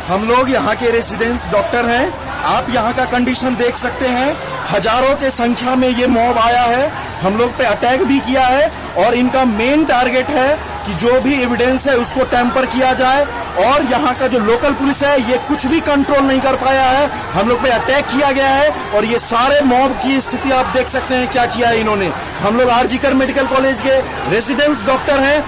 हम लोग यहाँ के रेसिडेंट्स डॉक्टर हैं। आप यहाँ का कंडीशन देख सकते हैं। हजारों के संख्या में ये मॉब आया है, हम लोग पे अटैक भी किया है और इनका मेन टारगेट है कि जो भी एविडेंस है उसको टेम्पर किया जाए। और यहाँ का जो लोकल पुलिस है ये कुछ भी कंट्रोल नहीं कर पाया है, हम लोग पे अटैक किया गया है। और ये सारे मॉब की स्थिति आप देख सकते हैं क्या किया है इन्होंने। हम लोग आरजीकर मेडिकल कॉलेज के रेसिडेंस डॉक्टर हैं,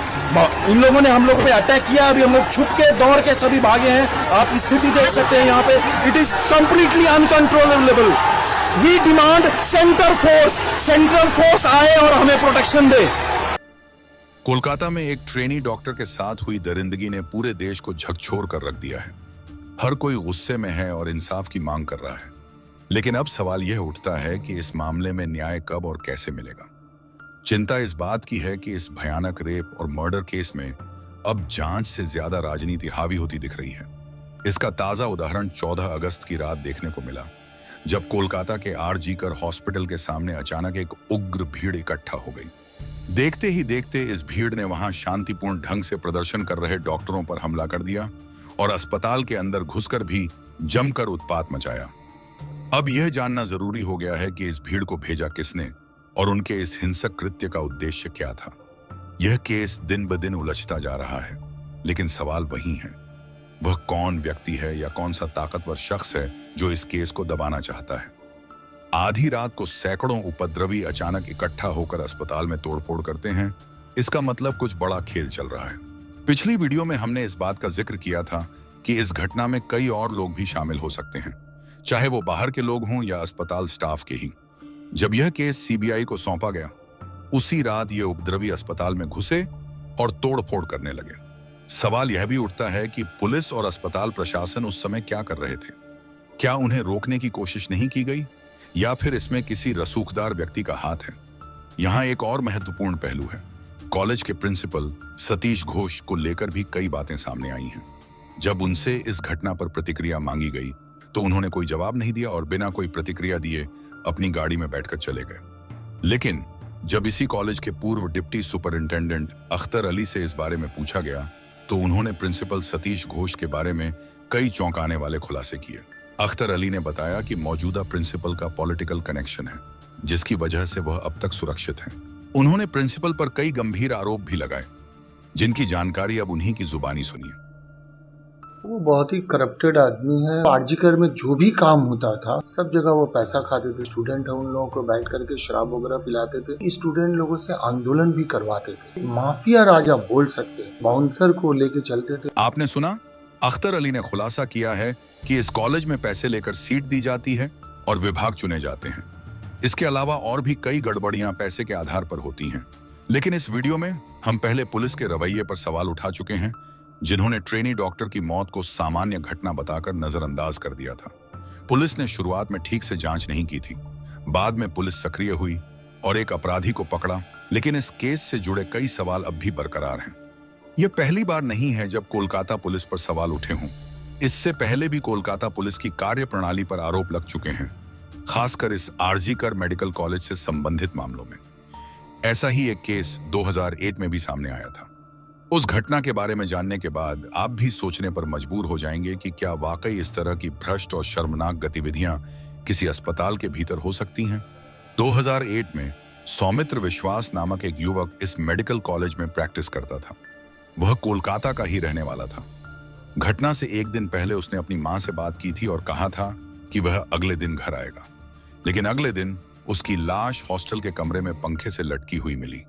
इन लोगों ने हम लोग पे अटैक किया। अभी हम लोग छुप के दौड़ के सभी भागे हैं। आप स्थिति देख सकते हैं यहाँ पे, it is completely uncontrollable. We demand central force आए और हमें प्रोटेक्शन दे। कोलकाता में एक ट्रेनी डॉक्टर के साथ हुई दरिंदगी ने पूरे देश को झकझोर कर रख दिया है। हर कोई गुस्से में है और इंसाफ की मांग कर रहा है। लेकिन अब सवाल यह उठता है कि इस मामले में न्याय कब और कैसे मिलेगा। चिंता इस बात की है कि इस भयानक रेप और मर्डर केस में अब जांच से ज्यादा राजनीति हावी होती दिख रही है। इसका ताजा उदाहरण 14 अगस्त की रात देखने को मिला, जब कोलकाता के आरजीकर हॉस्पिटल के सामने अचानक एक उग्र भीड़ इकट्ठा हो गई। देखते ही देखते इस भीड़ ने वहां शांतिपूर्ण ढंग से प्रदर्शन कर रहे डॉक्टरों पर हमला कर दिया और अस्पताल के अंदर घुसकर भी जमकर उत्पात मचाया। अब यह जानना जरूरी हो गया है कि इस भीड़ को भेजा किसने और उनके इस हिंसक कृत्य का उद्देश्य क्या था। यह केस दिन ब दिन उलझता जा रहा है, लेकिन सवाल वही है, वह कौन व्यक्ति है या कौन सा ताकतवर शख्स है जो इस केस को दबाना चाहता है। आधी रात को सैकड़ों उपद्रवी अचानक इकट्ठा होकर अस्पताल में तोड़फोड़ करते हैं, इसका मतलब कुछ बड़ा खेल चल रहा है। पिछली वीडियो में हमने इस बात का जिक्र किया था कि इस घटना में कई और लोग भी शामिल हो सकते हैं, चाहे वो बाहर के लोग हों या अस्पताल स्टाफ के ही। जब यह केस सीबीआई को सौंपा गया, उसी रात ये उपद्रवी अस्पताल में घुसे और तोड़फोड़ करने लगे। सवाल यह भी उठता है कि पुलिस और अस्पताल प्रशासन उस समय क्या कर रहे थे। क्या उन्हें रोकने की कोशिश नहीं की गई या फिर इसमें किसी रसूखदार व्यक्ति का हाथ है। यहाँ एक और महत्वपूर्ण पहलू है। कॉलेज के प्रिंसिपल सतीश घोष को लेकर भी कई बातें सामने आई हैं। जब उनसे इस घटना पर प्रतिक्रिया मांगी गई तो उन्होंने कोई जवाब नहीं दिया और बिना कोई प्रतिक्रिया दिए अपनी गाड़ी में बैठकर चले गए। लेकिन जब इसी कॉलेज के पूर्व डिप्टी सुपरिंटेंडेंट अख्तर अली से इस बारे में पूछा गया तो उन्होंने प्रिंसिपल सतीश घोष के बारे में कई चौंकाने वाले खुलासे किए। अख्तर अली ने बताया कि मौजूदा प्रिंसिपल का पॉलिटिकल कनेक्शन है, जिसकी वजह से वह अब तक सुरक्षित हैं। उन्होंने प्रिंसिपल पर कई गंभीर आरोप भी लगाए, जिनकी जानकारी अब उन्हीं की जुबानी सुनिए। वो बहुत ही करप्टेड आदमी है। आरजीकर में जो भी काम होता था सब जगह वो पैसा खाते थे। स्टूडेंट है, उन लोगों को बैठ करके शराब वगैरह पिलाते थे। स्टूडेंट लोगों से आंदोलन भी करवाते थे। माफिया राजा बोल सकते हैं। बाउंसर को लेके चलते थे। आपने सुना, अख्तर अली ने खुलासा किया है कि इस कॉलेज में पैसे लेकर सीट दी जाती है और विभाग चुने जाते हैं। इसके अलावा और भी कई गड़बड़ियां पैसे के आधार पर होती हैं। लेकिन इस वीडियो में हम पहले पुलिस के रवैये पर सवाल उठा चुके हैं, जिन्होंने ट्रेनी डॉक्टर की मौत को सामान्य घटना बताकर नजरअंदाज कर दिया था। पुलिस ने शुरुआत में ठीक से जांच नहीं की थी। बाद में पुलिस सक्रिय हुई और एक अपराधी को पकड़ा, लेकिन इस केस से जुड़े कई सवाल अब भी बरकरार हैं। यह पहली बार नहीं है जब कोलकाता पुलिस पर सवाल उठे हों। इससे पहले भी कोलकाता पुलिस की कार्यप्रणाली पर आरोप लग चुके हैं, खासकर इस आरजीकर मेडिकल कॉलेज से संबंधित मामलों में। ऐसा ही एक केस 2008 में भी सामने आया था। उस घटना के बारे में जानने के बाद आप भी सोचने पर मजबूर हो जाएंगे कि क्या वाकई इस तरह की भ्रष्ट और शर्मनाक गतिविधियां किसी अस्पताल के भीतर हो सकती हैं। 2008 में सौमित्र विश्वास नामक एक युवक इस मेडिकल कॉलेज में प्रैक्टिस करता था। वह कोलकाता का ही रहने वाला था। घटना से एक दिन पहले उसने अपनी मां से बात की थी और कहा था कि वह अगले दिन घर आएगा। लेकिन अगले दिन उसकी लाश हॉस्टल के कमरे में पंखे से लटकी हुई मिली।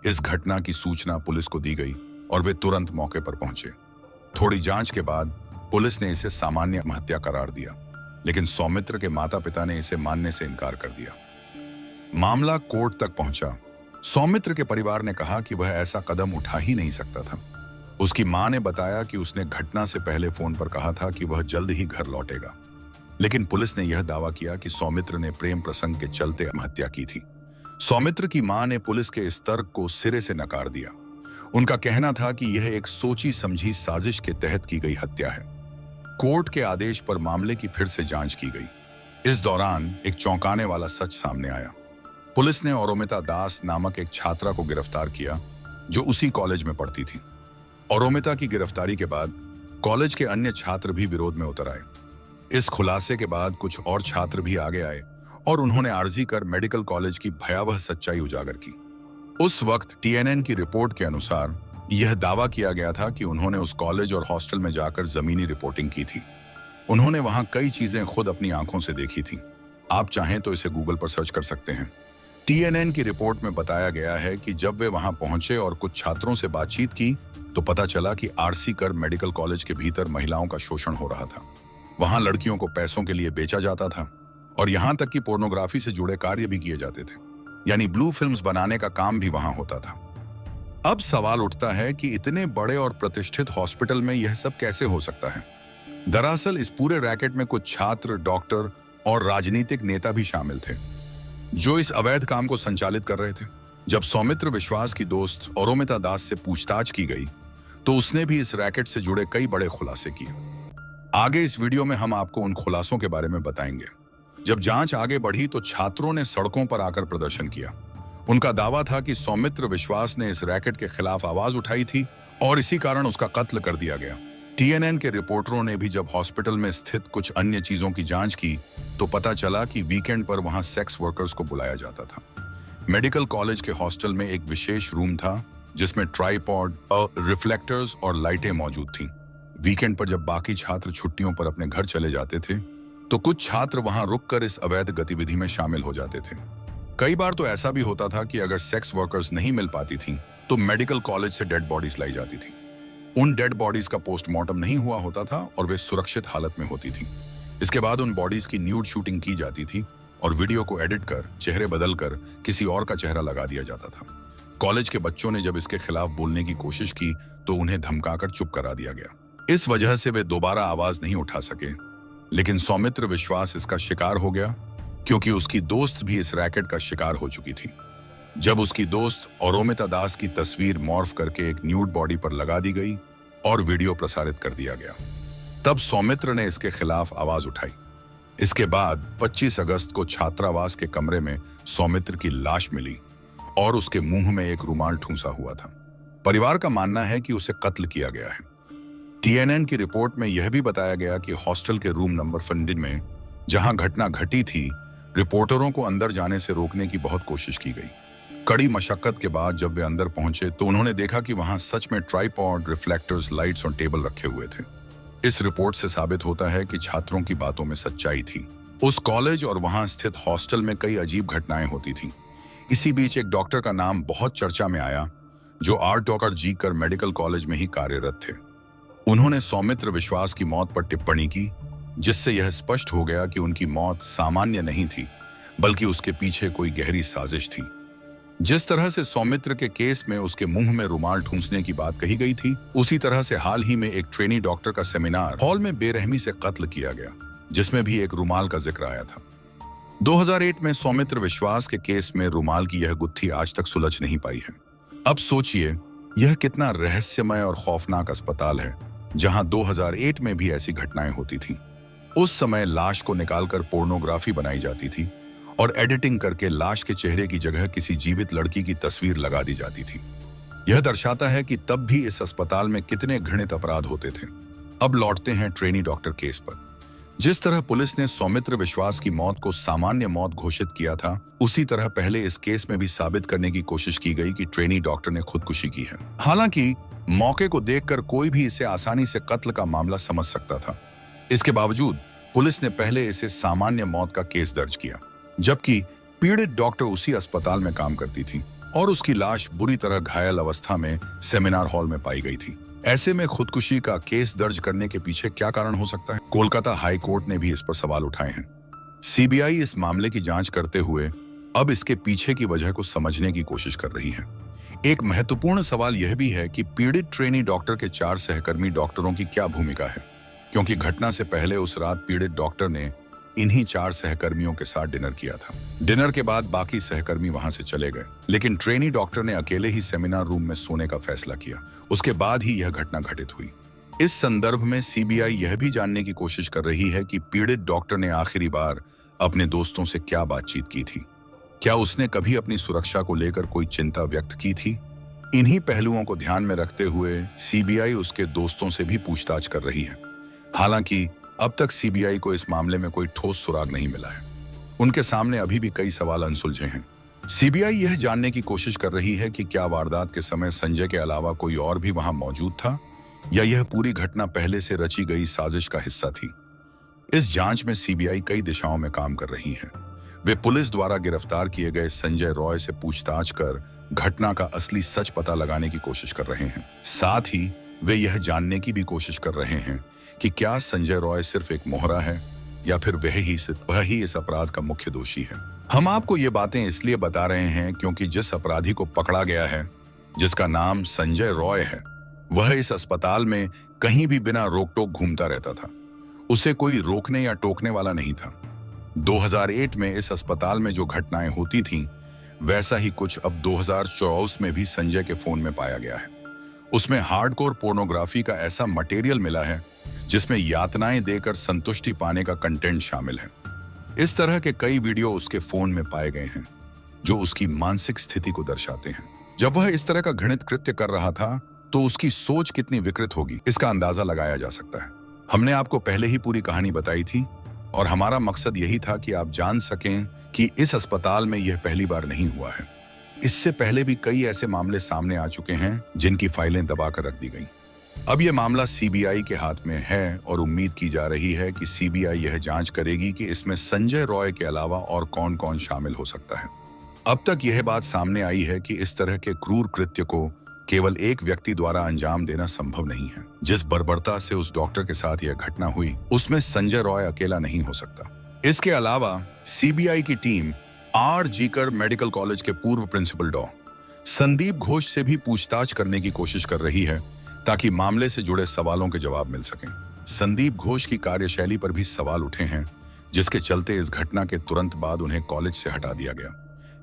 इस घटना की सूचना पुलिस को दी गई और वे तुरंत मौके पर पहुंचे। थोड़ी जांच के बाद पुलिस ने इसे सामान्य हत्या करार दिया, लेकिन सौमित्र के माता पिता ने इसे मानने से इनकार कर दिया। मामला कोर्ट तक पहुंचा। सौमित्र के परिवार ने कहा कि वह ऐसा कदम उठा ही नहीं सकता था। उसकी मां ने बताया कि उसने घटना से पहले फोन पर कहा था कि वह जल्द ही घर लौटेगा, लेकिन पुलिस ने यह दावा किया कि सौमित्र ने प्रेम प्रसंग के चलते हत्या की थी। सौमित्र की मां ने पुलिस के इस तर्क को सिरे से नकार दिया। उनका कहना था कि यह एक सोची समझी साजिश के तहत की गई हत्या है। कोर्ट के आदेश पर मामले की फिर से जांच की गई। इस दौरान एक चौंकाने वाला सच सामने आया। पुलिस ने औरोमिता दास नामक एक छात्रा को गिरफ्तार किया जो उसी कॉलेज में पढ़ती थी। औरोमिता की गिरफ्तारी के बाद कॉलेज के अन्य छात्र भी विरोध में उतर आए। इस खुलासे के बाद कुछ और छात्र भी आगे आए और उन्होंने आर्जी कर मेडिकल कॉलेज की भयावह सच्चाई उजागर की। उस वक्त TNN की रिपोर्ट के अनुसार यह दावा किया गया था कि उन्होंने उस कॉलेज और हॉस्टल में जाकर जमीनी रिपोर्टिंग की थी। उन्होंने वहां कई चीजें खुद अपनी आंखों से देखी थी। आप चाहें तो इसे गूगल पर सर्च कर सकते हैं। TNN की रिपोर्ट में बताया गया है कि जब वे वहां पहुंचे और कुछ छात्रों से बातचीत की तो पता चला कि आरसी कर मेडिकल कॉलेज के भीतर महिलाओं का शोषण हो रहा था। वहां लड़कियों को पैसों के लिए बेचा जाता था और यहां तक कि पोर्नोग्राफी से जुड़े कार्य भी किए जाते थे, यानी ब्लू फिल्म्स बनाने का काम भी वहां होता था। अब सवाल उठता है कि इतने बड़े और प्रतिष्ठित हॉस्पिटल में यह सब कैसे हो सकता है। दरअसल इस पूरे रैकेट में कुछ छात्र, डॉक्टर और राजनीतिक नेता भी शामिल थे जो इस अवैध काम को संचालित कर रहे थे। जब सौमित्र विश्वास की दोस्त औरोमिता दास से पूछताछ की गई तो उसने भी इस रैकेट से जुड़े कई बड़े खुलासे किए। आगे इस वीडियो में हम आपको उन खुलासों के बारे में बताएंगे। जब जांच आगे बढ़ी तो छात्रों ने सड़कों पर आकर प्रदर्शन किया। उनका दावा था कि सौमित्र विश्वास ने इस रैकेट के खिलाफ आवाज उठाई थी और इसी कारण उसका कत्ल कर दिया गया। TNN के रिपोर्टरों ने भी जब हॉस्पिटल में स्थित कुछ अन्य चीजों की जांच की तो पता चला कि वीकेंड पर वहां सेक्स वर्कर्स को बुलाया जाता था। मेडिकल कॉलेज के हॉस्टल में एक विशेष रूम था जिसमें ट्राइपॉड, रिफ्लेक्टर्स और लाइटें मौजूद थीं। वीकेंड पर जब बाकी छात्र छुट्टियों पर अपने घर चले जाते थे तो कुछ छात्र वहां रुककर इस अवैध गतिविधि में शामिल हो जाते थे। कई बार तो ऐसा भी होता था कि अगर सेक्स वर्कर्स नहीं मिल पाती थीं तो मेडिकल कॉलेज से डेड बॉडीज लाई जाती थी। उन डेड बॉडीज का पोस्टमार्टम नहीं हुआ होता था और वे सुरक्षित हालत में होती थी। इसके बाद उन बॉडीज की न्यूड शूटिंग की जाती थी और वीडियो को एडिट कर, चेहरे बदलकर किसी और का चेहरा लगा दिया जाता था। कॉलेज के बच्चों ने जब इसके खिलाफ बोलने की कोशिश की तो उन्हें धमकाकर चुप करा दिया गया। इस वजह से वे दोबारा आवाज नहीं उठा सके। लेकिन सौमित्र विश्वास इसका शिकार हो गया क्योंकि उसकी दोस्त भी इस रैकेट का शिकार हो चुकी थी। जब उसकी दोस्त औरोमिता दास की तस्वीर मॉर्फ करके एक न्यूड बॉडी पर लगा दी गई और वीडियो प्रसारित कर दिया गया, तब सौमित्र ने इसके खिलाफ आवाज उठाई। इसके बाद 25 अगस्त को छात्रावास के कमरे में सौमित्र की लाश मिली और उसके मुंह में एक रुमाल ठूंसा हुआ था। परिवार का मानना है कि उसे कत्ल किया गया है। TNN की रिपोर्ट में यह भी बताया गया कि हॉस्टल के रूम नंबर 15 में जहां घटना घटी थी, रिपोर्टरों को अंदर जाने से रोकने की बहुत कोशिश की गई। कड़ी मशक्कत के बाद जब वे अंदर पहुंचे तो उन्होंने देखा कि वहां सच में ट्राइपॉड, रिफ्लेक्टर्स, लाइट्स और टेबल रखे हुए थे। इस रिपोर्ट से साबित होता है कि छात्रों की बातों में सच्चाई थी। उस कॉलेज और वहां स्थित हॉस्टल में कई अजीब घटनाएं होती थीं। इसी बीच एक डॉक्टर का नाम बहुत चर्चा में आया जो आर डॉक्टर जी कर मेडिकल कॉलेज में ही कार्यरत थे। उन्होंने सौमित्र विश्वास की मौत पर टिप्पणी की जिससे यह स्पष्ट हो गया कि उनकी मौत सामान्य नहीं थी बल्कि उसके पीछे कोई गहरी साजिश थी। जिस तरह से सौमित्र के केस में उसके मुंह में रुमाल ठूंसने की बात कही गई थी, उसी तरह से हाल ही में एक ट्रेनी डॉक्टर का सेमिनार हॉल में बेरहमी से कत्ल किया गया जिसमें भी एक रुमाल का जिक्र आया था। 2008 में सौमित्र विश्वास के केस में रुमाल की यह गुत्थी आज तक सुलझ नहीं पाई है। अब सोचिए यह कितना रहस्यमय और खौफनाक अस्पताल है जहां 2008 में भी ऐसी घटनाएं होती थीं। उस समय लाश को निकालकर पोर्नोग्राफी बनाई जाती थी और एडिटिंग करके लाश के चेहरे की जगह किसी जीवित लड़की की तस्वीर लगा दी जाती थी। यह दर्शाता है कि तब भी इस अस्पताल में कितने घृणित अपराध होते थे। अब लौटते हैं ट्रेनी डॉक्टर केस पर। जिस तरह पुलिस ने सौमित्र विश्वास की मौत को सामान्य मौत घोषित किया था, उसी तरह पहले इस केस में भी साबित करने की कोशिश की गई कि ट्रेनी डॉक्टर ने खुदकुशी की है। हालांकि मौके को देखकर कोई भी इसे आसानी से कत्ल का मामला समझ सकता था। इसके बावजूद पुलिस ने पहले इसे सामान्य मौत का केस दर्ज किया, जबकि पीड़ित डॉक्टर उसी अस्पताल में काम करती थी और उसकी लाश बुरी तरह घायल अवस्था में सेमिनार हॉल में पाई गई थी। ऐसे में खुदकुशी का केस दर्ज करने के पीछे क्या कारण हो सकता है? कोलकाता हाई कोर्ट ने भी इस पर सवाल उठाए हैं। CBI इस मामले की जांच करते हुए अब इसके पीछे की वजह को समझने की कोशिश कर रही है। एक महत्वपूर्ण सवाल यह भी है कि पीड़ित ट्रेनी डॉक्टर के 4 सहकर्मी डॉक्टरों की क्या भूमिका है, क्योंकि घटना से पहले उस रात पीड़ित डॉक्टर ने इन्हीं 4 सहकर्मियों के साथ डिनर किया था। डिनर के बाद बाकी सहकर्मी वहां से चले गए, लेकिन ट्रेनी डॉक्टर ने अकेले ही सेमिनार रूम में सोने का फैसला किया। उसके बाद ही यह घटना घटित हुई। इस संदर्भ में CBI यह भी जानने की कोशिश कर रही है कि पीड़ित डॉक्टर ने आखिरी बार अपने दोस्तों से क्या बातचीत की थी। क्या उसने कभी अपनी सुरक्षा को लेकर कोई चिंता व्यक्त की थी? इन्हीं पहलुओं को ध्यान में रखते हुए सीबीआई उसके दोस्तों से भी पूछताछ कर रही है। हालांकि अब तक सीबीआई को इस मामले में कोई ठोस सुराग नहीं मिला है। उनके सामने अभी भी कई सवाल अनसुलझे हैं। सीबीआई यह जानने की कोशिश कर रही है कि क्या वारदात के समय संजय के अलावा कोई और भी वहां मौजूद था या यह पूरी घटना पहले से रची गई साजिश का हिस्सा थी। इस जांच में सीबीआई कई दिशाओं में काम कर रही है। वे पुलिस द्वारा गिरफ्तार किए गए संजय रॉय से पूछताछ कर घटना का असली सच पता लगाने की कोशिश कर रहे हैं। साथ ही वे यह जानने की भी कोशिश कर रहे हैं कि क्या संजय रॉय सिर्फ एक मोहरा है या फिर वह ही इस अपराध का मुख्य दोषी है। हम आपको ये बातें इसलिए बता रहे हैं क्योंकि जिस अपराधी को पकड़ा गया है, जिसका नाम संजय रॉय है, वह इस अस्पताल में कहीं भी बिना रोक टोक घूमता रहता था। उसे कोई रोकने या टोकने वाला नहीं था। 2008 में इस अस्पताल में जो घटनाएं होती थीं, वैसा ही कुछ अब 2024 में भी संजय के फोन में पाया गया है। उसमें हार्डकोर पोर्नोग्राफी का ऐसा मटेरियल मिला है जिसमें यातनाएं देकर संतुष्टि पाने का कंटेंट शामिल है। इस तरह के कई वीडियो उसके फोन में पाए गए हैं जो उसकी मानसिक स्थिति को दर्शाते हैं। जब वह इस तरह का घृणित कृत्य कर रहा था तो उसकी सोच कितनी विकृत होगी, इसका अंदाजा लगाया जा सकता है। हमने आपको पहले ही पूरी कहानी बताई थी और हमारा मकसद यही था कि आप जान सकें कि इस अस्पताल में यह पहली बार नहीं हुआ है। इससे पहले भी कई ऐसे मामले सामने आ चुके हैं जिनकी फाइलें दबाकर रख दी गईं। अब यह मामला सीबीआई के हाथ में है और उम्मीद की जा रही है कि सीबीआई यह जांच करेगी कि इसमें संजय रॉय के अलावा और कौन कौन शामिल हो सकता है। अब तक यह बात सामने आई है कि इस तरह के क्रूर कृत्य को केवल एक व्यक्ति द्वारा अंजाम देना संभव नहीं है। जिस बर्बरता से उस डॉक्टर के साथ यह घटना हुई, उसमें संजय रॉय अकेला नहीं हो सकता। इसके अलावा सीबीआई की टीम आर.जी.कर मेडिकल कॉलेज के पूर्व प्रिंसिपल डॉ. संदीप घोष से भी पूछताछ करने की कोशिश कर रही है ताकि मामले से जुड़े सवालों के जवाब मिल सकें। संदीप घोष की कार्यशैली पर भी सवाल उठे हैं, जिसके चलते इस घटना के तुरंत बाद उन्हें कॉलेज से हटा दिया गया।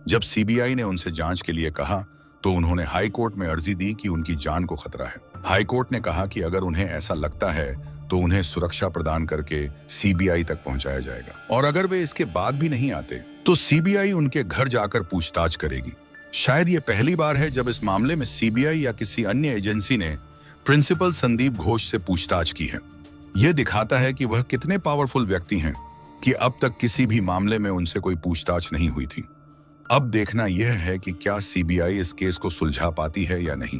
जब सीबीआई ने उनसे जांच के लिए कहा तो उन्होंने हाई कोर्ट में अर्जी दी कि उनकी जान को खतरा है। हाई कोर्ट ने कहा कि अगर उन्हें ऐसा लगता है तो उन्हें सुरक्षा प्रदान करके सीबीआई तक पहुंचाया जाएगा, और अगर वे इसके बाद भी नहीं आते तो सीबीआई उनके घर जाकर पूछताछ करेगी। शायद ये पहली बार है जब इस मामले में सीबीआई या किसी अन्य एजेंसी ने प्रिंसिपल संदीप घोष से पूछताछ की है। यह दिखाता है कि वह कितने पावरफुल व्यक्ति हैं कि अब तक किसी भी मामले में उनसे कोई पूछताछ नहीं हुई थी। अब देखना यह है कि क्या सीबीआई इस केस को सुलझा पाती है या नहीं।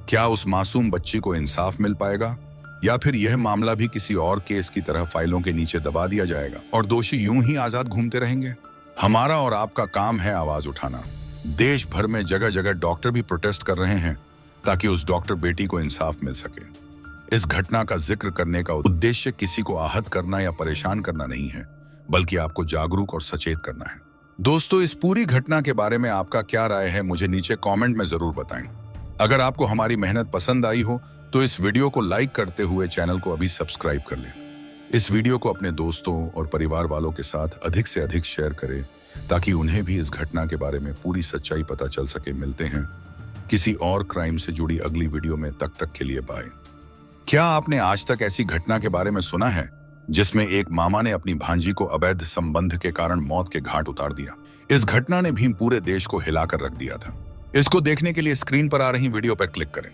क्या उस मासूम बच्ची को इंसाफ मिल पाएगा या फिर यह मामला भी किसी और केस की तरह फाइलों के नीचे दबा दिया जाएगा और दोषी यूं ही आजाद घूमते रहेंगे। हमारा और आपका काम है आवाज उठाना। देश भर में जगह जगह डॉक्टर भी प्रोटेस्ट कर रहे हैं ताकि उस डॉक्टर बेटी को इंसाफ मिल सके। इस घटना का जिक्र करने का उद्देश्य किसी को आहत करना या परेशान करना नहीं है, बल्कि आपको जागरूक और सचेत करना है। दोस्तों, इस पूरी घटना के बारे में आपका क्या राय है, मुझे नीचे कमेंट में जरूर बताएं। अगर आपको हमारी मेहनत पसंद आई हो तो इस वीडियो को लाइक करते हुए चैनल को अभी सब्सक्राइब कर लें। इस वीडियो को अपने दोस्तों और परिवार वालों के साथ अधिक से अधिक शेयर करें ताकि उन्हें भी इस घटना के बारे में पूरी सच्चाई पता चल सके। मिलते हैं किसी और क्राइम से जुड़ी अगली वीडियो में, तक के लिए बाय। क्या आपने आज तक ऐसी घटना के बारे में सुना है जिसमें एक मामा ने अपनी भांजी को अवैध संबंध के कारण मौत के घाट उतार दिया? इस घटना ने भी पूरे देश को हिलाकर रख दिया था। इसको देखने के लिए स्क्रीन पर आ रही वीडियो पर क्लिक करें।